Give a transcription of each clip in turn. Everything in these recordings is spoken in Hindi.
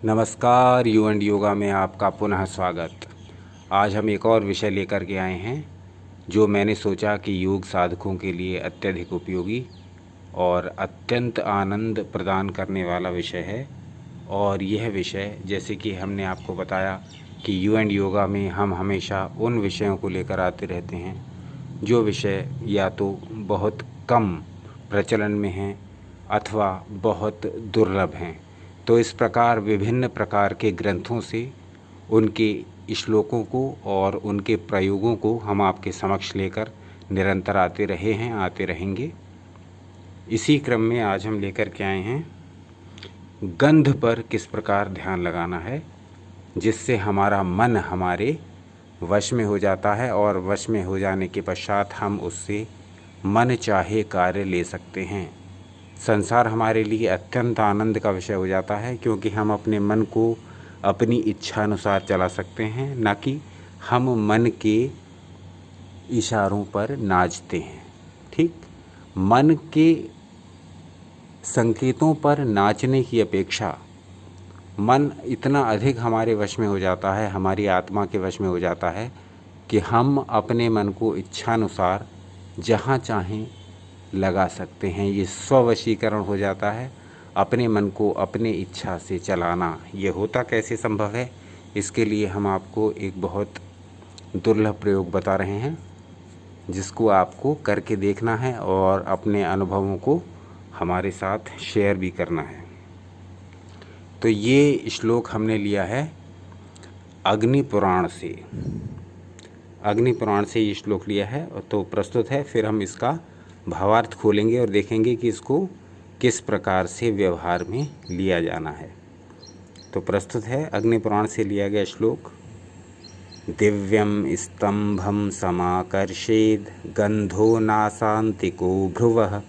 नमस्कार, यू एंड योगा में आपका पुनः स्वागत। आज हम एक और विषय लेकर के आए हैं जो मैंने सोचा कि योग साधकों के लिए अत्यधिक उपयोगी और अत्यंत आनंद प्रदान करने वाला विषय है। और यह विषय, जैसे कि हमने आपको बताया कि यू एंड योगा में हम हमेशा उन विषयों को लेकर आते रहते हैं जो विषय या तो बहुत कम प्रचलन में हैं अथवा बहुत दुर्लभ हैं। तो इस प्रकार विभिन्न प्रकार के ग्रंथों से उनके श्लोकों को और उनके प्रयोगों को हम आपके समक्ष लेकर निरंतर आते रहे हैं, आते रहेंगे। इसी क्रम में आज हम लेकर के आए हैं गंध पर किस प्रकार ध्यान लगाना है जिससे हमारा मन हमारे वश में हो जाता है और वश में हो जाने के पश्चात हम उससे मन चाहे कार्य ले सकते हैं। संसार हमारे लिए अत्यंत आनंद का विषय हो जाता है क्योंकि हम अपने मन को अपनी इच्छा अनुसार चला सकते हैं, न कि हम मन के इशारों पर नाचते हैं। ठीक, मन के संकेतों पर नाचने की अपेक्षा मन इतना अधिक हमारे वश में हो जाता है, हमारी आत्मा के वश में हो जाता है कि हम अपने मन को इच्छानुसार जहाँ चाहें लगा सकते हैं। ये स्ववशीकरण हो जाता है, अपने मन को अपने इच्छा से चलाना। ये होता कैसे संभव है, इसके लिए हम आपको एक बहुत दुर्लभ प्रयोग बता रहे हैं जिसको आपको करके देखना है और अपने अनुभवों को हमारे साथ शेयर भी करना है। तो ये श्लोक हमने लिया है अग्नि पुराण से। अग्नि पुराण से ये श्लोक लिया है तो प्रस्तुत है। फिर हम इसका भावार्थ खोलेंगे और देखेंगे कि इसको किस प्रकार से व्यवहार में लिया जाना है। तो प्रस्तुत है अग्नि पुराण से लिया गया श्लोक। दिव्यम स्तंभम समाकर्षेद गंधो नासांतिको भ्रुवः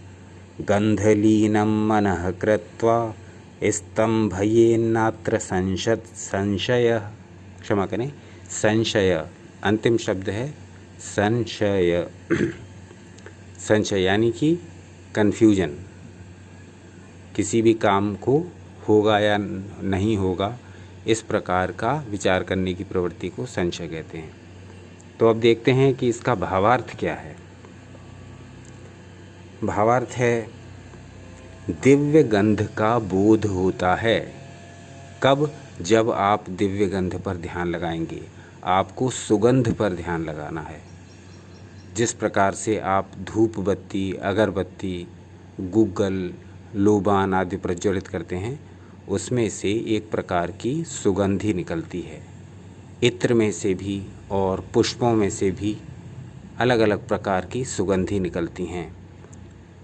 गंधलीनं मनः कृत्वा स्तंभयेन्नात्र संशयः। क्षमा करें, संशय अंतिम शब्द है, संशय। संशय यानी कि कन्फ्यूजन, किसी भी काम को होगा या नहीं होगा इस प्रकार का विचार करने की प्रवृत्ति को संशय कहते हैं। तो अब देखते हैं कि इसका भावार्थ क्या है। भावार्थ है दिव्य गंध का बोध होता है। कब? जब आप दिव्य गंध पर ध्यान लगाएंगे। आपको सुगंध पर ध्यान लगाना है। जिस प्रकार से आप धूप बत्ती, अगरबत्ती, गूगल, लोबान आदि प्रज्वलित करते हैं, उसमें से एक प्रकार की सुगंधी निकलती है। इत्र में से भी और पुष्पों में से भी अलग अलग प्रकार की सुगंधी निकलती हैं।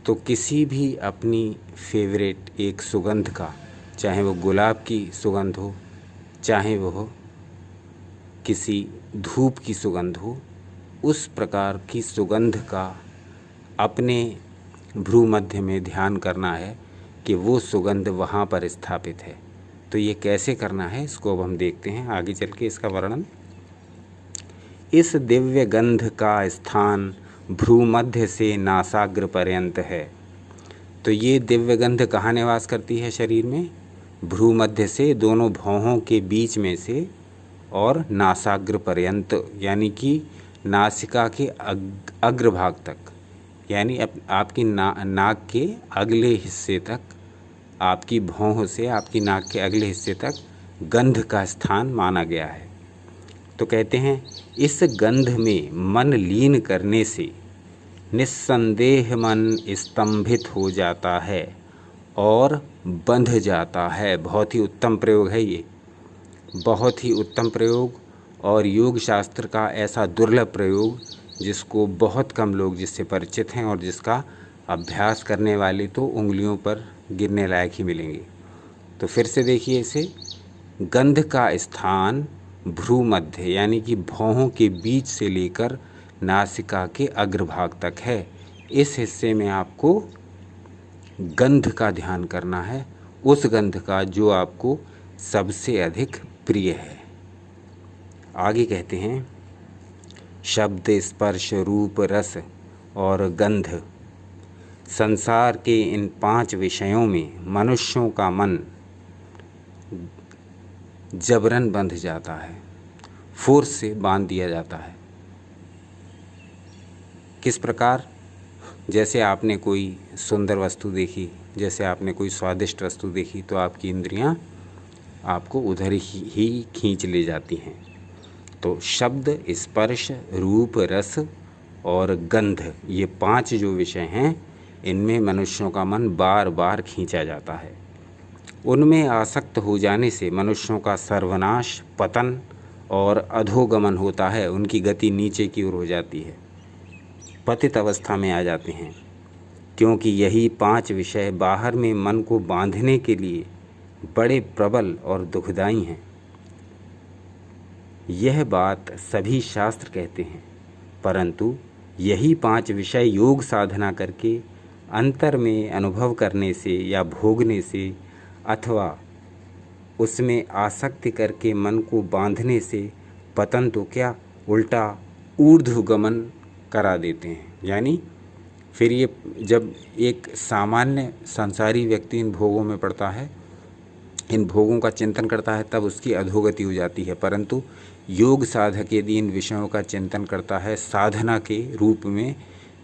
तो किसी भी अपनी फेवरेट एक सुगंध का, चाहे वो गुलाब की सुगंध हो, चाहे वो किसी धूप की सुगंध हो, उस प्रकार की सुगंध का अपने भ्रू मध्य में ध्यान करना है कि वो सुगंध वहाँ पर स्थापित है। तो ये कैसे करना है इसको अब हम देखते हैं आगे चल के इसका वर्णन। इस दिव्य गंध का स्थान भ्रू मध्य से नासाग्र पर्यंत है। तो ये दिव्य गंध कहाँ निवास करती है शरीर में? भ्रू मध्य से दोनों भौहों के बीच में से और नासाग्र पर्यंत, यानी कि नासिका के अग्रभाग तक, यानी आपकी नाक के अगले हिस्से तक, आपकी भौं से आपकी नाक के अगले हिस्से तक गंध का स्थान माना गया है। तो कहते हैं इस गंध में मन लीन करने से निस्संदेह मन स्तंभित हो जाता है और बंध जाता है। बहुत ही उत्तम प्रयोग है ये, बहुत ही उत्तम प्रयोग और योग शास्त्र का ऐसा दुर्लभ प्रयोग जिसको बहुत कम लोग जिससे परिचित हैं और जिसका अभ्यास करने वाले तो उंगलियों पर गिरने लायक ही मिलेंगे। तो फिर से देखिए इसे, गंध का स्थान भ्रू मध्य यानी कि भौहों के बीच से लेकर नासिका के अग्रभाग तक है। इस हिस्से में आपको गंध का ध्यान करना है, उस गंध का जो आपको सबसे अधिक प्रिय है। आगे कहते हैं शब्द, स्पर्श, रूप, रस और गंध, संसार के इन 5 विषयों में मनुष्यों का मन जबरन बंध जाता है, फोर्स से बांध दिया जाता है। किस प्रकार? जैसे आपने कोई सुंदर वस्तु देखी, जैसे आपने कोई स्वादिष्ट वस्तु देखी, तो आपकी इंद्रियां आपको उधर ही खींच ले जाती हैं। तो शब्द, स्पर्श, रूप, रस और गंध, ये 5 जो विषय हैं, इनमें मनुष्यों का मन बार बार खींचा जाता है। उनमें आसक्त हो जाने से मनुष्यों का सर्वनाश, पतन और अधोगमन होता है। उनकी गति नीचे की ओर हो जाती है, पतित अवस्था में आ जाते हैं, क्योंकि यही 5 विषय बाहर में मन को बांधने के लिए बड़े प्रबल और दुखदाई हैं। यह बात सभी शास्त्र कहते हैं, परंतु यही 5 विषय योग साधना करके अंतर में अनुभव करने से या भोगने से अथवा उसमें आसक्ति करके मन को बांधने से पतन तो क्या, उल्टा ऊर्ध्वगमन करा देते हैं। यानी फिर ये जब एक सामान्य संसारी व्यक्ति इन भोगों में पड़ता है, इन भोगों का चिंतन करता है, तब उसकी अधोगति हो जाती है। परंतु योग साधक यदि इन विषयों का चिंतन करता है साधना के रूप में,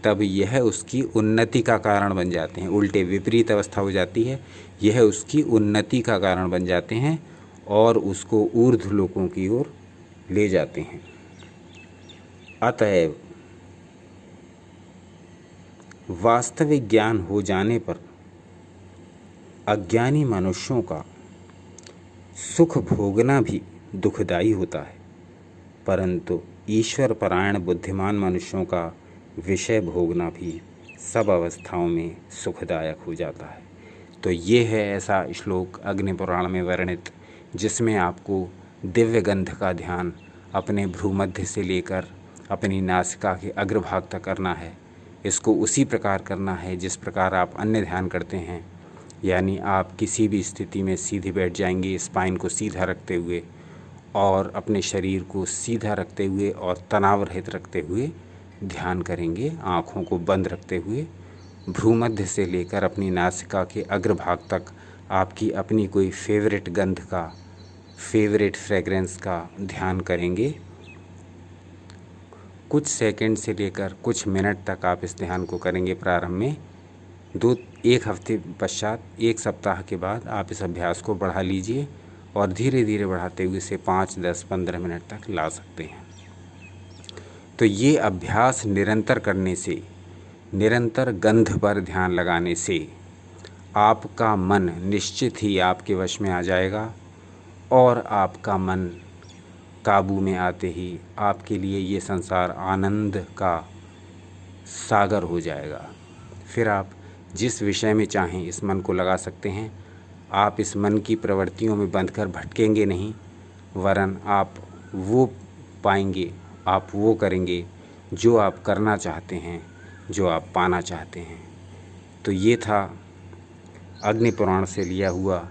तब यह उसकी उन्नति का कारण बन जाते हैं। उल्टे विपरीत अवस्था हो जाती है, यह उसकी उन्नति का कारण बन जाते हैं और उसको ऊर्ध्व लोकों की ओर ले जाते हैं। अतएव वास्तविक ज्ञान हो जाने पर अज्ञानी मनुष्यों का सुख भोगना भी दुखदाई होता है, परंतु ईश्वर परायण बुद्धिमान मनुष्यों का विषय भोगना भी सब अवस्थाओं में सुखदायक हो जाता है। तो ये है ऐसा श्लोक अग्नि पुराण में वर्णित, जिसमें आपको दिव्य गंध का ध्यान अपने भ्रूमध्य से लेकर अपनी नासिका के अग्रभाग तक करना है। इसको उसी प्रकार करना है जिस प्रकार आप अन्य ध्यान करते हैं। यानी आप किसी भी स्थिति में सीधे बैठ जाएंगे, स्पाइन को सीधा रखते हुए और अपने शरीर को सीधा रखते हुए और तनाव रहित रखते हुए ध्यान करेंगे, आँखों को बंद रखते हुए। भ्रूमध्य से लेकर अपनी नासिका के अग्रभाग तक आपकी अपनी कोई फेवरेट गंध का, फेवरेट फ्रेगरेंस का ध्यान करेंगे। कुछ सेकंड से लेकर कुछ मिनट तक आप इस ध्यान को करेंगे प्रारंभ में। 1 हफ्ते पश्चात, 1 सप्ताह के बाद आप इस अभ्यास को बढ़ा लीजिए और धीरे धीरे बढ़ाते हुए इसे 5, 10, 15 मिनट तक ला सकते हैं। तो ये अभ्यास निरंतर करने से, निरंतर गंध पर ध्यान लगाने से आपका मन निश्चित ही आपके वश में आ जाएगा और आपका मन काबू में आते ही आपके लिए ये संसार आनंद का सागर हो जाएगा। फिर आप जिस विषय में चाहें इस मन को लगा सकते हैं। आप इस मन की प्रवृत्तियों में बंधकर भटकेंगे नहीं, वरन आप वो पाएंगे, आप वो करेंगे जो आप करना चाहते हैं, जो आप पाना चाहते हैं। तो ये था अग्नि पुराण से लिया हुआ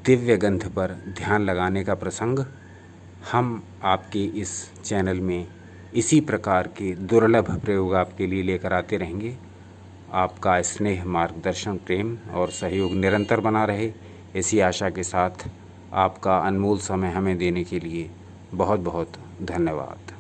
दिव्य गंध पर ध्यान लगाने का प्रसंग। हम आपके इस चैनल में इसी प्रकार के दुर्लभ प्रयोग आपके लिए लेकर आते रहेंगे। आपका स्नेह, मार्गदर्शन, प्रेम और सहयोग निरंतर बना रहे, इसी आशा के साथ आपका अनमोल समय हमें देने के लिए बहुत बहुत धन्यवाद।